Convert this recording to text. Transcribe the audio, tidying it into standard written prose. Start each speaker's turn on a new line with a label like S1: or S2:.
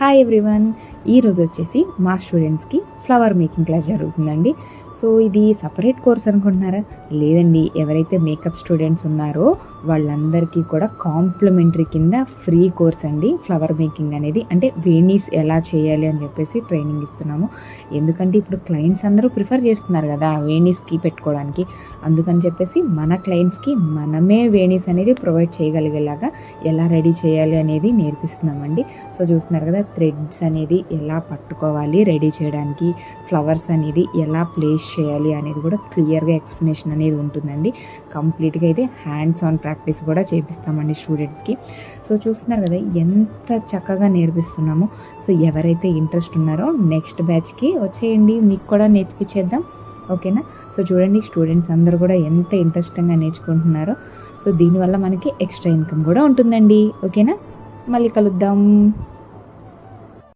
S1: Hi everyone, ఈరోజు వచ్చేసి మా స్టూడెంట్స్కి ఫ్లవర్ మేకింగ్ క్లాస్ జరుగుతుందండి. సో ఇది సపరేట్ కోర్స్ అనుకుంటున్నారా? లేదండి, ఎవరైతే మేకప్ స్టూడెంట్స్ ఉన్నారో వాళ్ళందరికీ కూడా కాంప్లిమెంటరీ కింద ఫ్రీ కోర్స్ అండి ఫ్లవర్ మేకింగ్ అనేది. అంటే వేణీస్ ఎలా చేయాలి అని చెప్పేసి ట్రైనింగ్ ఇస్తున్నాము. ఎందుకంటే ఇప్పుడు క్లయింట్స్ అందరూ ప్రిఫర్ చేస్తున్నారు కదా వేణీస్కి పెట్టుకోవడానికి. అందుకని చెప్పేసి మన క్లయింట్స్కి మనమే వేణీస్ అనేది ప్రొవైడ్ చేయగలిగేలాగా ఎలా రెడీ చేయాలి అనేది నేర్పిస్తున్నామండి. సో చూస్తున్నారు కదా, థ్రెడ్స్ అనేది ఎలా పట్టుకోవాలి రెడీ చేయడానికి, ఫ్లవర్స్ అనేది ఎలా ప్లేస్ చేయాలి అనేది కూడా క్లియర్గా ఎక్స్ప్లెనేషన్ అనేది ఉంటుందండి. కంప్లీట్గా అయితే హ్యాండ్స్ ఆన్ ప్రాక్టీస్ కూడా చేపిస్తామండి స్టూడెంట్స్కి. సో చూస్తున్నారు కదా ఎంత చక్కగా నేర్పిస్తున్నామో. సో ఎవరైతే ఇంట్రెస్ట్ ఉన్నారో నెక్స్ట్ బ్యాచ్కి వచ్చేయండి, మీకు కూడా నేర్పించేద్దాం. ఓకేనా? సో చూడండి, స్టూడెంట్స్ అందరూ కూడా ఎంత ఇంట్రెస్టింగ్గా నేర్చుకుంటున్నారో. సో దీనివల్ల మనకి ఎక్స్ట్రా ఇన్కమ్ కూడా ఉంటుందండి. ఓకేనా? మళ్ళీ కలుద్దాం.